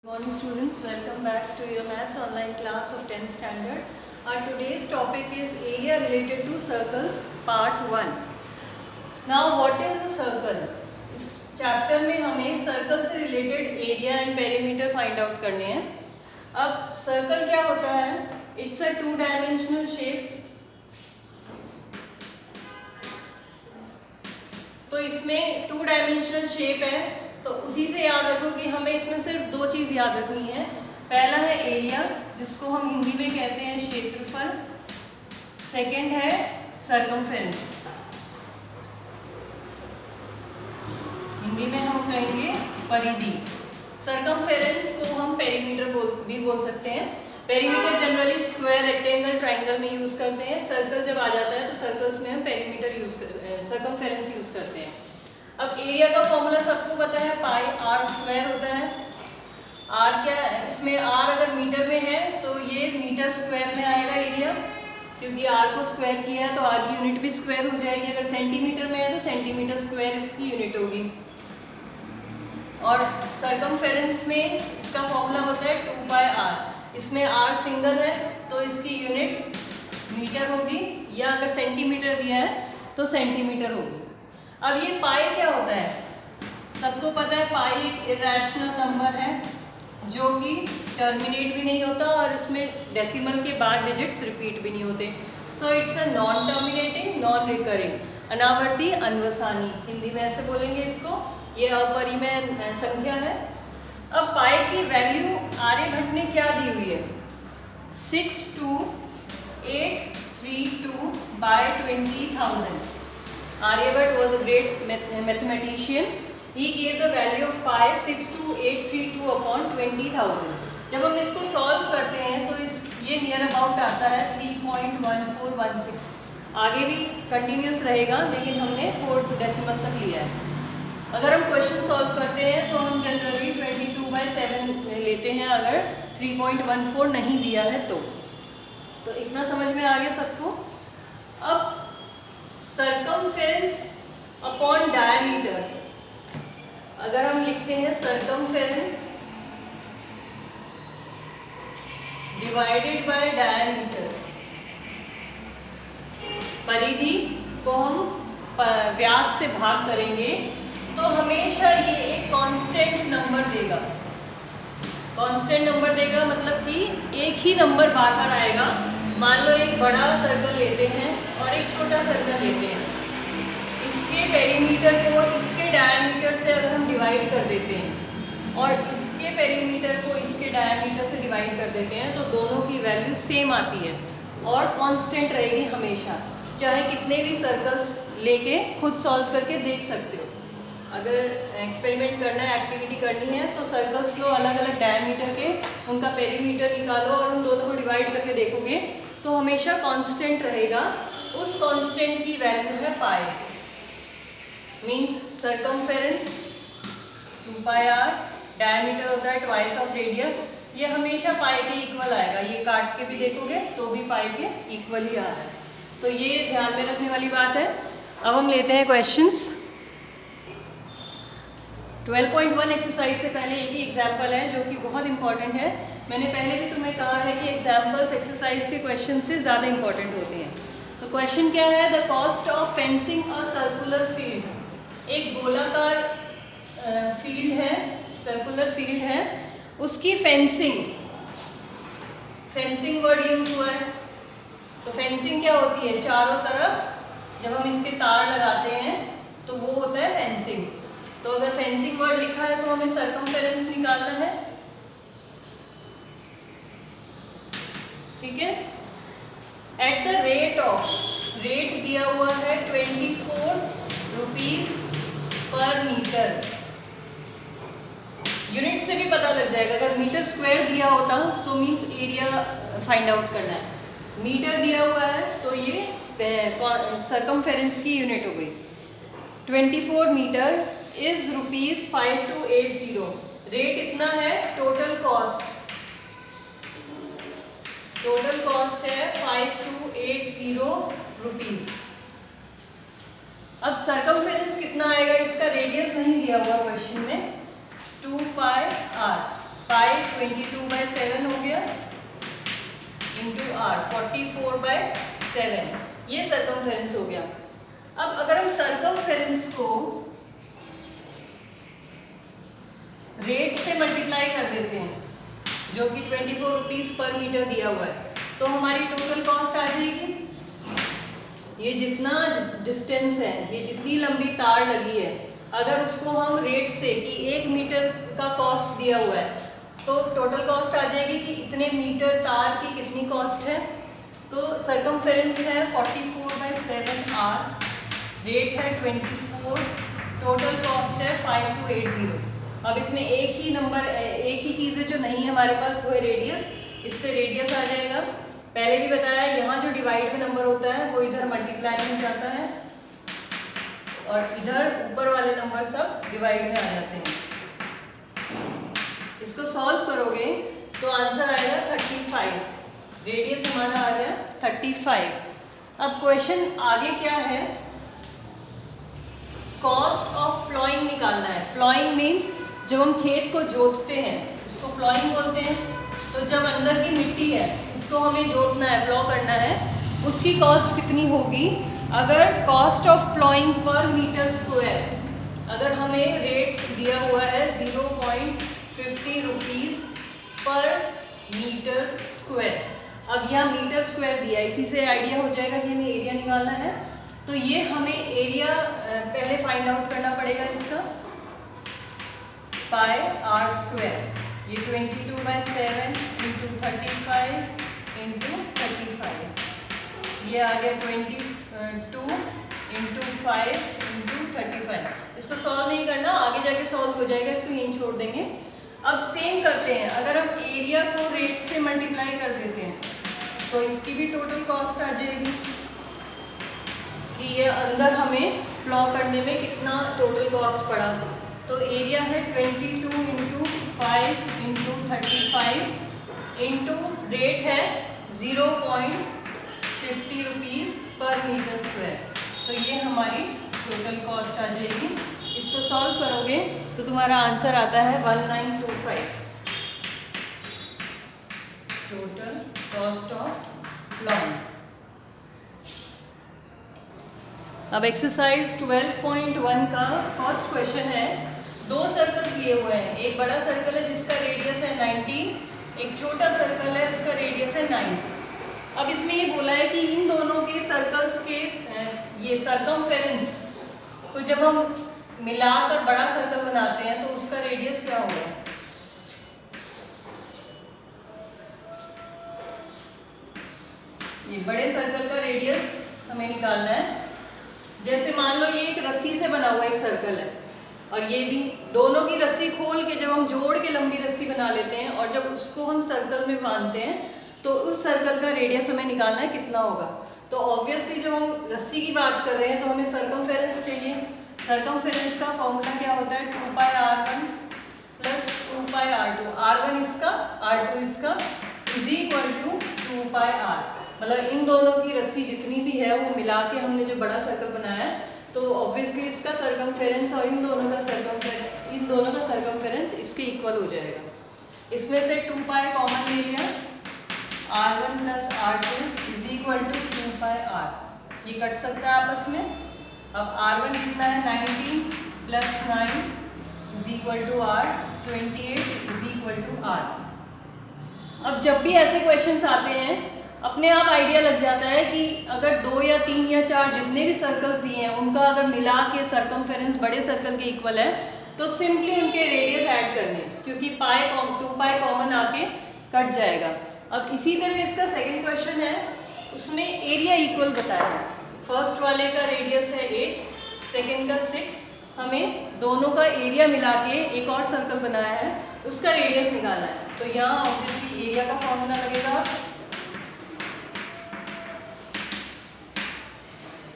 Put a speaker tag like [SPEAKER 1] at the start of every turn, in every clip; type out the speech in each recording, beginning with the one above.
[SPEAKER 1] Morning students, welcome back to your maths online class of 10th standard. Our today's topic is area related to circles part 1. Now what is a circle? इस chapter में हमें circle से related area and perimeter find out करने हैं. अब circle क्या होता है? It's a 2 dimensional shape. तो इसमें 2 डायमेंशनल शेप है, तो उसी से याद रखो कि हमें इसमें सिर्फ 2 चीज़ याद रखनी है. पहला है एरिया, जिसको हम हिंदी में कहते हैं क्षेत्रफल. सेकंड है सर्कमफेरेंस, हिंदी में हम कहेंगे परिधि. सर्कमफेरेंस को हम पेरीमीटर भी बोल सकते हैं. Perimeter generally square, rectangle, triangle में यूज़ करते हैं. सर्कल जब आ जाता है तो सर्कल्स में हम पेरीमीटर सर्कमफेरेंस यूज़ करते हैं. अब एरिया का फॉर्मूला सबको पता है, पाई आर स्क्वायर होता है. आर क्या, इसमें आर अगर मीटर में है तो ये मीटर स्क्वायर में आएगा एरिया, क्योंकि आर को स्क्वायर किया है तो आर की यूनिट भी स्क्वायर हो जाएगी. अगर सेंटीमीटर में है तो सेंटीमीटर स्क्वायर इसकी यूनिट होगी. और सर्कमफेरेंस में इसका फॉर्मूला होता है 2 पाई आर. इसमें आर सिंगल है तो इसकी यूनिट मीटर होगी, या अगर सेंटीमीटर दिया है तो सेंटीमीटर होगी. अब ये पाई क्या होता है? सबको पता है पाई एक इरेशनल नंबर है जो कि टर्मिनेट भी नहीं होता और इसमें डेसिमल के बाद डिजिट्स रिपीट भी नहीं होते. So it's a non terminating, non recurring, अनावर्ती, अनवसानी, हिंदी में ऐसे बोलेंगे इसको. ये अपरिमेय संख्या है. अब पाई की वैल्यू आर्यभट्ट ने क्या दी हुई है? 62832 by 20,000. Aryabhatta was a great mathematician. He gave the value of pi 62832 upon 20,000. जब हम इसको सॉल्व करते हैं तो ये नियर अबाउट आता है 3.1416. आगे भी कंटिन्यूस रहेगा, लेकिन हमने 4 डेसिमल तक लिया है. अगर हम क्वेश्चन सॉल्व करते हैं तो हम जनरली 22/7 लेते हैं अगर 3.14 नहीं दिया है तो इतना समझ में आ गया सबको. अब सर्कमफेरेंस अपॉन डायमीटर, अगर हम लिखते हैं सर्कमफेरेंस डिवाइडेड बाय डायमीटर, परिधि को हम व्यास से भाग करेंगे तो हमेशा ये एक कांस्टेंट नंबर देगा. कांस्टेंट नंबर देगा मतलब कि एक ही नंबर बार बार आएगा. मान लो एक बड़ा सर्कल लेते हैं और एक छोटा सर्कल लेते हैं. इसके पेरीमीटर को इसके डायमीटर से अगर हम डिवाइड कर देते हैं और इसके पेरीमीटर को इसके डायमीटर से डिवाइड कर देते हैं तो दोनों की वैल्यू सेम आती है और कांस्टेंट रहेगी हमेशा. चाहे कितने भी सर्कल्स लेके खुद सॉल्व करके देख सकते हो. अगर एक्सपेरिमेंट करना है, एक्टिविटी करनी है, तो सर्कल्स लो अलग अलग डायमीटर के, उनका पेरीमीटर निकालो और उन दोनों को डिवाइड करके देखोगे तो हमेशा कांस्टेंट रहेगा. उस कांस्टेंट की वैल्यू है pi. Means circumference 2 pi r, diameter होता है ट्वाइस ऑफ रेडियस. ये हमेशा पाई के इक्वल आएगा. ये काट के भी देखोगे तो भी पाई के इक्वल ही आ रहा है. तो ये ध्यान में रखने वाली बात है. अब हम लेते हैं क्वेश्चंस. 12.1 एक्सरसाइज से पहले एक ही एग्जाम्पल है जो कि बहुत इंपॉर्टेंट है. मैंने पहले भी तुम्हें कहा है कि एग्जाम्पल्स एक्सरसाइज के क्वेश्चन से ज़्यादा इंपॉर्टेंट होते हैं. तो क्वेश्चन क्या है? The cost of fencing a circular field. एक गोलाकार फील्ड है, सर्कुलर फील्ड है, उसकी फेंसिंग वर्ड यूज हुआ है. तो फेंसिंग क्या होती है? चारों तरफ जब हम इसके तार लगाते हैं तो वो होता है फेंसिंग. तो अगर फेंसिंग वर्ड लिखा है तो हमें सर्कमफेरेंस निकालना है. ठीक है. At the rate of, rate दिया हुआ है 24 रुपीज पर मीटर. यूनिट से भी पता लग जाएगा. अगर मीटर स्क्वायर दिया होता तो मीन्स एरिया फाइंड आउट करना है. मीटर दिया हुआ है तो ये सर्कमफेरेंस की यूनिट हो गई. 24 मीटर इज ₹5280. रेट इतना है. टोटल कॉस्ट है 5280 रुपीज. अब सर्कमफेरेंस कितना आएगा? इसका रेडियस नहीं दिया हुआ क्वेश्चन में. 2 पाई आर. पाई 22/7 हो गया इंटू आर 44/7, ये सर्कमफेरेंस हो गया। अब अगर हम सर्कमफेरेंस को रेट से मल्टीप्लाई कर देते हैं, जो कि 24 रुपीज़ पर मीटर दिया हुआ है, तो हमारी टोटल कॉस्ट आ जाएगी। ये जितना डिस्टेंस है, ये जितनी लंबी तार लगी है, अगर उसको हम रेट से कि 1 मीटर का कॉस्ट दिया हुआ है, तो टोटल कॉस्ट आ जाएगी कि इतने मीटर तार की कितनी कॉस्ट है। तो सर्कमफेरेंस है 44/7 आर, रेट है 24, टोटल कॉस्ट है 5280। अब इसमें एक ही नंबर, एक ही चीज़ है जो नहीं है हमारे पास, वो है रेडियस। इससे रेडियस आ जाएगा। पहले भी बताया, यहाँ जो डिवाइड में नंबर होता है वो इधर मल्टीप्लाई में जाता है और इधर ऊपर वाले नंबर सब डिवाइड में आ जाते हैं। इसको सॉल्व करोगे तो आंसर आएगा 35। रेडियस हमारा आ गया 35। अब क्वेश्चन आगे क्या है, कॉस्ट ऑफ प्लॉइंग निकालना है। प्लॉइंग मीन्स जब हम खेत को जोतते हैं उसको प्लॉइंग बोलते हैं। तो जब अंदर की मिट्टी है इसको हमें जोतना है, प्लॉ करना है, उसकी कॉस्ट कितनी होगी। अगर कॉस्ट ऑफ प्लॉइंग पर मीटर स्क्वायर, अगर हमें रेट दिया हुआ है 0.50 रुपीज़ पर मीटर स्क्वायर। अब यहाँ मीटर स्क्वायर दिया, इसी से आइडिया हो जाएगा कि हमें एरिया निकालना है। तो ये हमें एरिया पहले फाइंड आउट करना पड़ेगा इसका, पाई आर स्क्वायर। ये 22/7 इंटू 35 इंटू 35, ये आ गया 22 इंटू 5 इंटू 35। इसको सॉल्व नहीं करना, आगे जाके सॉल्व हो जाएगा, इसको यहीं छोड़ देंगे। अब सेम करते हैं, अगर हम एरिया को रेट से मल्टीप्लाई कर देते हैं तो इसकी भी टोटल कॉस्ट आ जाएगी कि ये अंदर हमें प्लॉ करने में कितना टोटल कॉस्ट पड़ा। तो एरिया है 22 इंटू 5 इंटू 35 इंटू रेट है 0.50 रुपीज़ पर मीटर स्क्वायर। तो ये हमारी टोटल कॉस्ट आ जाएगी। इसको सॉल्व करोगे तो तुम्हारा आंसर आता है 1925, टोटल कॉस्ट ऑफ प्लॉइंग। अब एक्सरसाइज 12.1 का फर्स्ट क्वेश्चन है। दो सर्कल्स लिए हुए हैं, एक बड़ा सर्कल है जिसका रेडियस है 19, एक छोटा सर्कल है उसका रेडियस है 9। अब इसमें ये बोला है कि इन दोनों के सर्कल्स के ये सर्कमफेरेंस को जब हम मिलाकर बड़ा सर्कल बनाते हैं तो उसका रेडियस क्या होगा। ये बड़े सर्कल का रेडियस हमें निकालना है। जैसे मान लो ये एक रस्सी से बना हुआ एक सर्कल है और ये भी, दोनों की रस्सी खोल के जब हम जोड़ के लंबी रस्सी बना लेते हैं और जब उसको हम सर्कल में बांधते हैं तो उस सर्कल का रेडियस हमें निकालना है कितना होगा। तो ऑब्वियसली जब हम रस्सी की बात कर रहे हैं तो हमें सर्कमफेरेंस चाहिए। सर्कमफेरेंस का फॉर्मूला क्या होता है, 2πr1 प्लस 2πr2। r1 इसका, r2 इसका, इज इक्वल टू 2πr। मतलब इन दोनों की रस्सी जितनी भी है वो मिला के हमने जो बड़ा सर्कल बनाया है, तो ऑब्वियसली इसका सर्कमफेरेंस और इन दोनों का सर्कमफेरेंस इसके इक्वल हो जाएगा। इसमें से 2π कॉमन ले लिया, r1 plus r2 is equal to 2πr। ये कट सकता है आपस में। अब r1 कितना है, 19 plus 9 is equal to r, 28 is equal to r। अब जब भी ऐसे क्वेश्चंस आते हैं अपने आप आइडिया लग जाता है कि अगर 2 या 3 या 4 जितने भी सर्कल्स दिए हैं उनका अगर मिला के सर्कमफेरेंस बड़े सर्कल के इक्वल है तो सिंपली उनके रेडियस ऐड करने, क्योंकि 2π कॉमन आके कट जाएगा। अब इसी तरह इसका सेकंड क्वेश्चन है, उसमें एरिया इक्वल बताया है। फर्स्ट वाले का रेडियस है 8, सेकंड का 6। हमें दोनों का एरिया मिला के एक और सर्कल बनाया है, उसका रेडियस निकालना है। तो यहाँ ऑब्वियसली एरिया का फॉर्मूला लगेगा।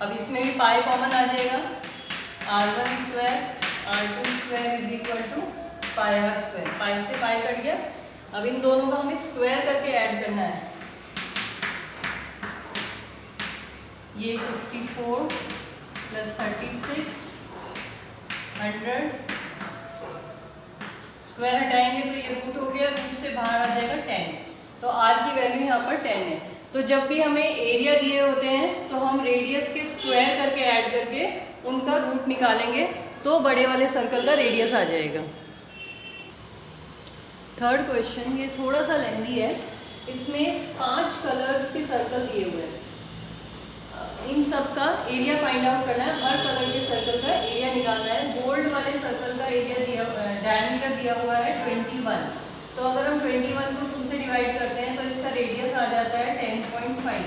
[SPEAKER 1] अब इसमें भी पाई कॉमन आ जाएगा, r1 square r2 square is equal to pi r square. Pi से पाई कट गया। अब इन दोनों का हमें स्क्वायर करके ऐड करना है। ये 64 प्लस 36 100 स्क्वायर हटाएंगे तो ये रूट हो गया, रूट से बाहर आ जाएगा 10, तो r की वैल्यू यहाँ पर 10 है। तो जब भी हमें एरिया दिए होते हैं तो हम रेडियस के स्क्वायर करके ऐड करके उनका रूट निकालेंगे, तो बड़े वाले सर्कल का रेडियस आ जाएगा। थर्ड क्वेश्चन, ये थोड़ा सा लेंदी है, इसमें 5 कलर्स के सर्कल दिए हुए हैं, इन सब का एरिया फाइंड आउट करना है, हर कलर के सर्कल का एरिया निकालना है। गोल्ड वाले सर्कल का एरिया दिया, डायमीटर दिया हुआ है 21, तो अगर हम 21 को 2 से डिवाइड करते हैं तो इसका रेडियस आ जाता है 10.5,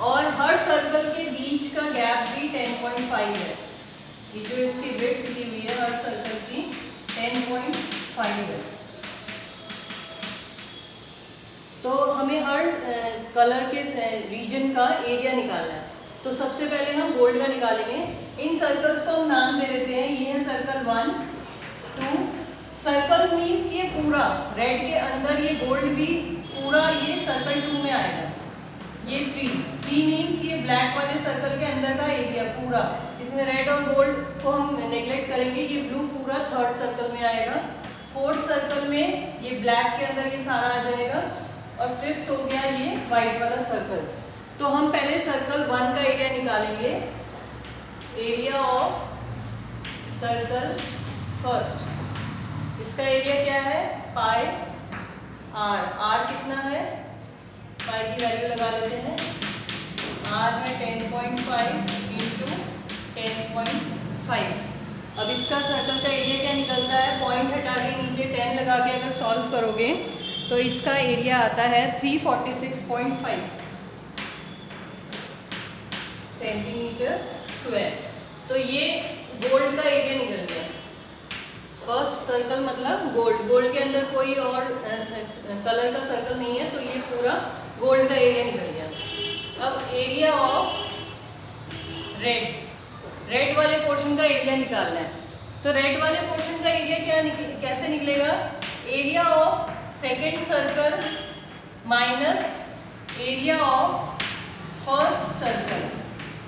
[SPEAKER 1] और हर सर्कल के बीच का गैप भी 10.5 है। ये जो इसकी विड्थ दी हुई है हर सर्कल की 10.5 है। तो हमें हर कलर के रीजन का एरिया निकालना है। तो सबसे पहले हम गोल्ड का निकालेंगे। इन सर्कल्स को हम नाम दे देते हैं, ये है सर्कल 1, 2। सर्कल मीन्स ये पूरा रेड के अंदर ये गोल्ड भी पूरा ये सर्कल 2 में आएगा। ये 3 मीन्स ये ब्लैक वाले सर्कल के अंदर का एरिया पूरा, इसमें रेड और गोल्ड को हम नेग्लेक्ट करेंगे, ये ब्लू पूरा थर्ड सर्कल में आएगा। फोर्थ सर्कल में ये ब्लैक के अंदर ये सारा आ जाएगा, और फिफ्थ हो गया ये वाइट वाला सर्कल। तो हम पहले सर्कल 1 का एरिया निकालेंगे। एरिया ऑफ सर्कल फर्स्ट, इसका एरिया क्या है, पाई आर। आर कितना है, पाई की वैल्यू लगा लेते हैं, आर है 10.5 इंटू 10.5। अब इसका सर्कल का एरिया क्या निकलता है, पॉइंट हटा के नीचे 10 लगा के अगर सॉल्व करोगे तो इसका एरिया आता है 346.5 सेंटीमीटर स्क्वायर। तो ये गोल्ड का एरिया निकल गया। फर्स्ट सर्कल मतलब गोल्ड, गोल्ड के अंदर कोई और कलर का सर्कल नहीं है, तो ये पूरा गोल्ड का एरिया निकल गया। अब एरिया ऑफ रेड, रेड वाले पोर्शन का एरिया निकालना है। तो रेड वाले पोर्शन का एरिया कैसे निकलेगा, area of second circle minus area of first circle.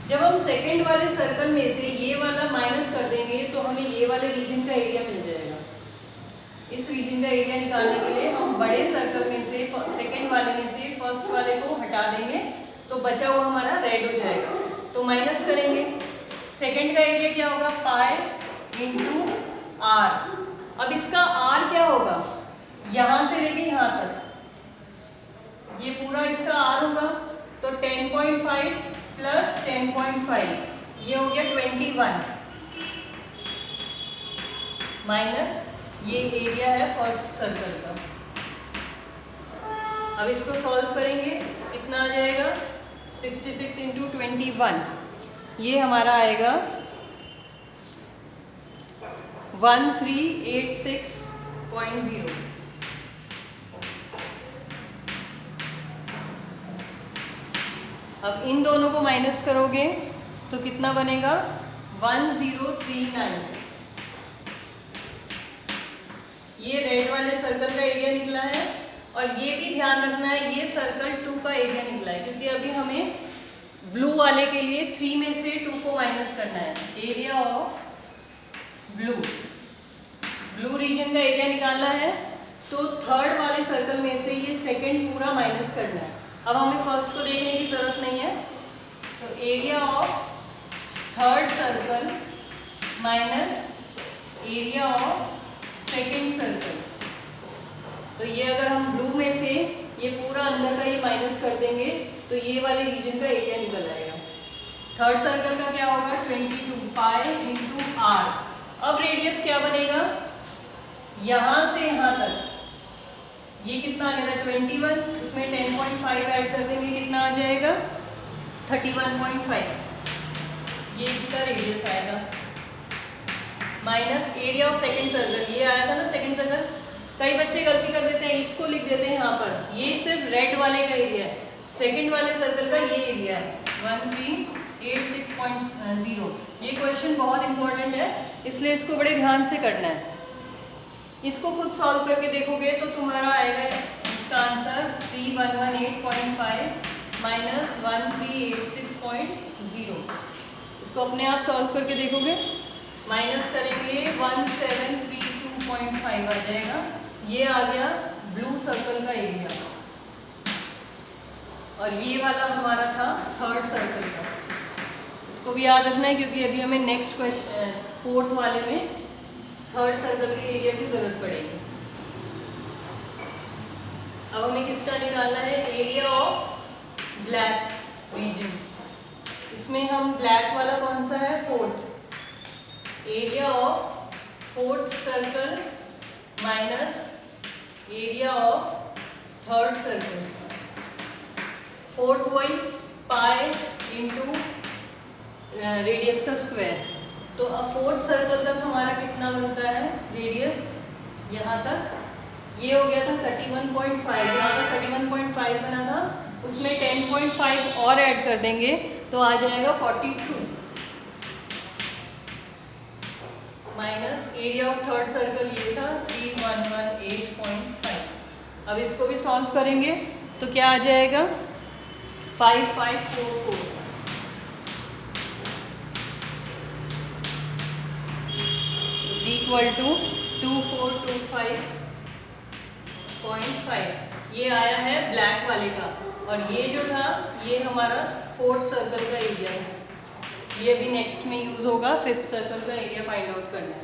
[SPEAKER 1] जब हम सेकेंड वाले सर्कल में से ये वाला माइनस कर देंगे तो हमें ये वाले रीजन का एरिया मिल जाएगा। इस रीजन का एरिया निकालने के लिए हम बड़े सर्कल में से सेकेंड वाले में से फर्स्ट वाले को हटा देंगे, तो बचा हुआ हमारा रेड हो जाएगा। तो माइनस करेंगे, सेकेंड का एरिया क्या होगा, पाई इंटू आर। अब इसका आर क्या होगा, यहाँ से लेके यहाँ तक ये पूरा इसका आर होगा, तो 10.5 प्लस 10.5 ये हो गया 21 माइनस ये एरिया है फर्स्ट सर्कल का। अब इसको सॉल्व करेंगे, कितना आ जाएगा, 66 इंटू 21, ये हमारा आएगा 1386.0। अब इन दोनों को माइनस करोगे तो कितना बनेगा, 1039। ये रेड वाले सर्कल का एरिया निकला है, और ये भी ध्यान रखना है ये सर्कल 2 का एरिया निकला है, क्योंकि अभी हमें ब्लू वाले के लिए 3 में से 2 को माइनस करना है। Area of blue, blue region का एरिया निकालना है, तो थर्ड वाले सर्कल में से ये सेकंड पूरा माइनस करना है। अब हमें फर्स्ट को देखने की जरूरत नहीं है, तो area of third circle minus area of second circle. तो ये अगर हम ब्लू में से ये पूरा अंदर का ये माइनस कर देंगे तो ये वाले रीजन का एरिया निकल आएगा। थर्ड सर्कल का क्या होगा, 22 पाई इंटू आर। अब रेडियस क्या बनेगा, यहाँ से यहाँ तक ये कितना आ गया, 21, उसमें 10.5 ऐड कर देंगे, कितना आ जाएगा, 31.5। ये इसका रेडियस आएगा minus area of second circle, ये आया था ना सेकेंड सर्कल। कई बच्चे गलती कर देते हैं, इसको लिख देते हैं यहाँ पर, ये सिर्फ रेड वाले का एरिया है, सेकेंड वाले सर्कल का ये एरिया है 1386.0। ये क्वेश्चन बहुत इंपॉर्टेंट है, इसलिए इसको बड़े ध्यान से करना है। इसको खुद सॉल्व करके देखोगे तो तुम्हारा आएगा इसका आंसर 3118.5 माइनस 1386.0। इसको अपने आप सॉल्व करके देखोगे, माइनस करेंगे 1732 31.5 आ जाएगा। ये आ गया ब्लू सर्कल का एरिया, और ये वाला हमारा था थर्ड सर्कल का। इसको भी याद रखना है क्योंकि अभी हमें नेक्स्ट क्वेश्चन फोर्थ वाले में थर्ड सर्कल के एरिया की जरूरत पड़ेगी। अब हमें किसका निकालना है, एरिया ऑफ ब्लैक रीजन। इसमें हम ब्लैक वाला कौन सा है, fourth, area of fourth circle minus area of third circle. Fourth वही पाई इंटू रेडियस का स्क्वायर। तो अब फोर्थ सर्कल तक हमारा कितना बनता है रेडियस, यहाँ तक ये हो गया था 31.5, यहाँ तक 31.5 बना था, उसमें 10.5 और ऐड कर देंगे तो आ जाएगा 42 minus area of third circle ये था 3118.5। अब इसको भी सॉल्व करेंगे तो क्या आ जाएगा 5544 इज इक्वल टू 2425.5। ये आया है ब्लैक वाले का, और ये जो था ये हमारा फोर्थ सर्कल का एरिया है। ये भी नेक्स्ट में यूज होगा, फिफ्थ सर्कल का एरिया फाइंड आउट करना है।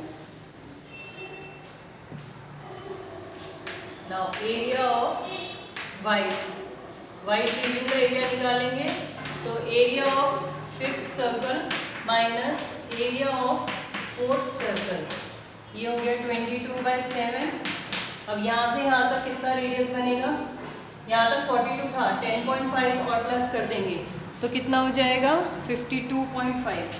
[SPEAKER 1] Now area of white region का एरिया निकालेंगे तो area of fifth circle minus area of fourth circle, ये हो गया 22/7। अब यहाँ से यहाँ तक कितना रेडियस बनेगा, यहाँ तक 42 था, 10.5 और प्लस कर देंगे तो कितना हो जाएगा 52.5।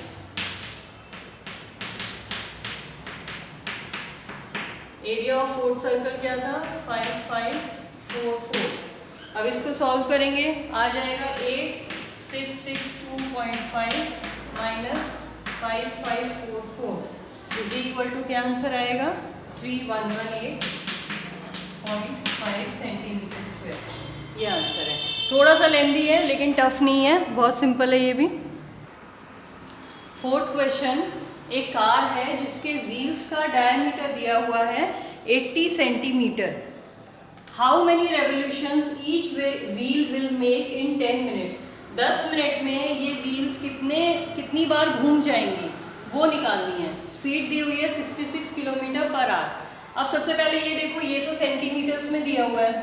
[SPEAKER 1] एरिया ऑफ फोर्थ सर्कल क्या था 5544। अब इसको सॉल्व करेंगे, आ जाएगा 8662.5 माइनस 5544 इज इक्वल टू क्या आंसर आएगा 3118.5 सेंटीमीटर स्क्वायर। ये आंसर है। थोड़ा सा लेंदी है लेकिन टफ नहीं है, बहुत सिंपल है ये भी। फोर्थ क्वेश्चन, एक कार है जिसके व्हील्स का डायमीटर दिया हुआ है 80 centimetre. How many revolutions each wheel will make in 10 minutes. 10 minute में ये व्हील्स कितनी बार घूम जाएंगी वो निकालनी है। स्पीड दी हुई है 66 किलोमीटर पर आवर। अब सबसे पहले ये देखो, ये तो सेंटीमीटर्स में दिया हुआ है,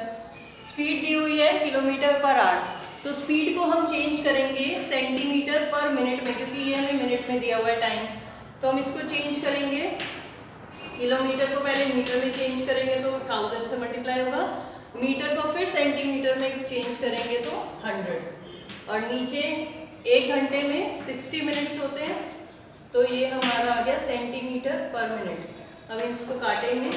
[SPEAKER 1] स्पीड दी हुई है किलोमीटर पर आवर, तो स्पीड को हम चेंज करेंगे सेंटीमीटर पर मिनट में, क्योंकि ये हमें मिनट में दिया हुआ है टाइम। तो हम इसको चेंज करेंगे, किलोमीटर को पहले मीटर में चेंज करेंगे तो 1000 से मल्टीप्लाई होगा, मीटर को फिर सेंटीमीटर में चेंज करेंगे तो 100, और नीचे 1 घंटे में 60 मिनट्स होते हैं, तो ये हमारा आ गया सेंटीमीटर पर मिनट। अब इसको काटेंगे,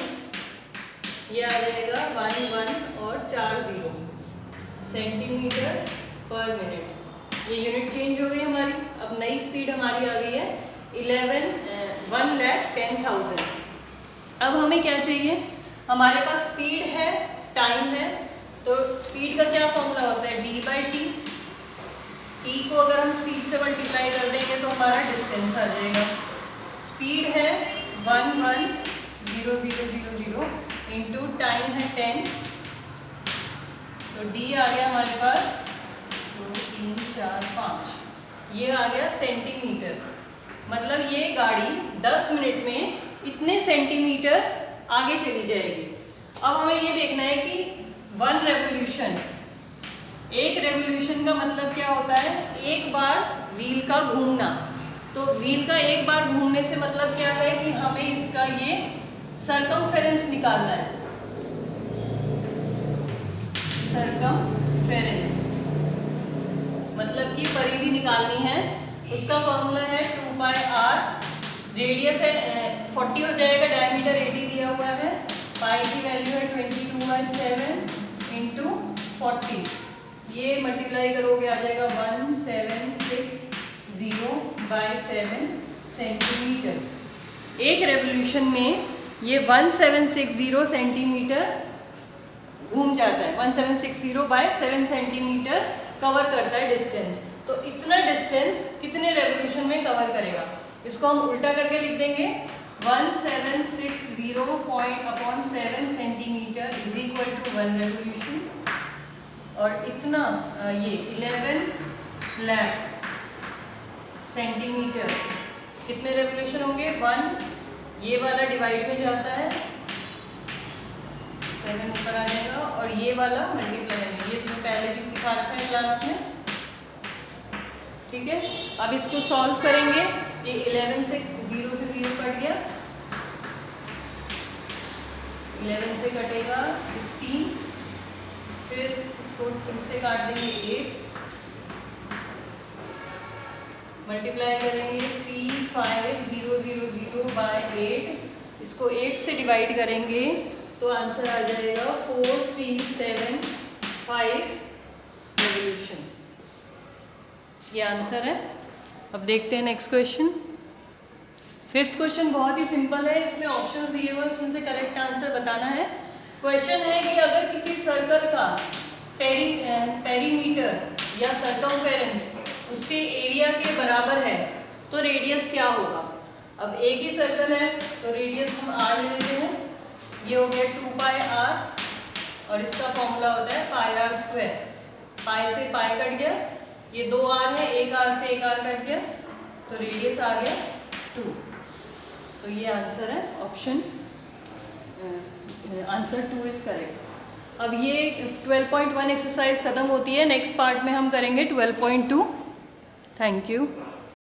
[SPEAKER 1] ये आ जाएगा 1 1 और 4 0 सेंटीमीटर पर मिनट। ये यूनिट चेंज हो गई हमारी। अब नई स्पीड हमारी आ गई है 1,10,000। अब हमें क्या चाहिए, हमारे पास स्पीड है, टाइम है, तो स्पीड का क्या फॉर्मूला होता है d/t। टी को अगर हम स्पीड से मल्टीप्लाई कर देंगे तो हमारा डिस्टेंस आ जाएगा। स्पीड है 1,1,0,0,0 इंटू टाइम है 10, तो डी आ गया हमारे पास 2 3 4 5, ये आ गया सेंटीमीटर। मतलब ये गाड़ी 10 मिनट में इतने सेंटीमीटर आगे चली जाएगी। अब हमें ये देखना है कि 1 रेवोल्यूशन, एक रेवोल्यूशन का मतलब क्या होता है, एक बार व्हील का घूमना। तो व्हील का एक बार घूमने से मतलब क्या है कि हमें इसका ये सरकमफेरेंस निकालना है। सरकमफेरेंस मतलब कि परिधि निकालनी है, उसका फॉर्मूला है 2πr। रेडियस है 40 हो जाएगा, डायमीटर 80 दिया हुआ है, पाई की वैल्यू है 22/7 इंटू 40, ये मल्टीप्लाई करोगे आ जाएगा 1760/7 सेंटीमीटर। एक रेवोल्यूशन में ये 1760 सेंटीमीटर घूम जाता है, 1760/7 सेंटीमीटर कवर करता है डिस्टेंस। तो इतना डिस्टेंस कितने रेवोल्यूशन में कवर करेगा, इसको हम उल्टा करके लिख देंगे। 1760.7 centimetre is equal to 1 revolution. और इतना ये 11 लाख सेंटीमीटर कितने रेवोल्यूशन होंगे? 1, ये वाला डिवाइड में जाता है, 7 ऊपर आ जाएगा, और ये वाला मल्टीप्लाई में। ये तुम्हें पहले भी सिखा रखा है क्लास में, ठीक है। अब इसको सॉल्व करेंगे। ये 11 से 0 कट गया, 11 से कटेगा 16, फिर इसको 2 से काट देंगे 8, मल्टीप्लाई करेंगे 35000/8, इसको 8 से डिवाइड करेंगे तो आंसर आ जाएगा 4375 रेवोल्यूशन। ये आंसर है। अब देखते हैं नेक्स्ट क्वेश्चन। 5th क्वेश्चन बहुत ही सिंपल है, इसमें ऑप्शंस दिए हुए, उसमें से करेक्ट आंसर बताना है। क्वेश्चन है कि अगर किसी सर्कल का पेरीमीटर या सर्कमफेरेंस उसके एरिया के बराबर है तो रेडियस क्या होगा। अब एक ही सर्कल है तो रेडियस हम r ले लेते हैं, ये हो गया 2πr, और इसका फॉर्मूला होता है πr²। पाई से पाई कट गया, ये 2r है, एक r से एक r कट गया, तो रेडियस आ गया 2। तो ये आंसर है ऑप्शन, आंसर 2 इज करेक्ट। अब ये 12.1 एक्सरसाइज खत्म होती है, नेक्स्ट पार्ट में हम करेंगे 12.2। Thank you.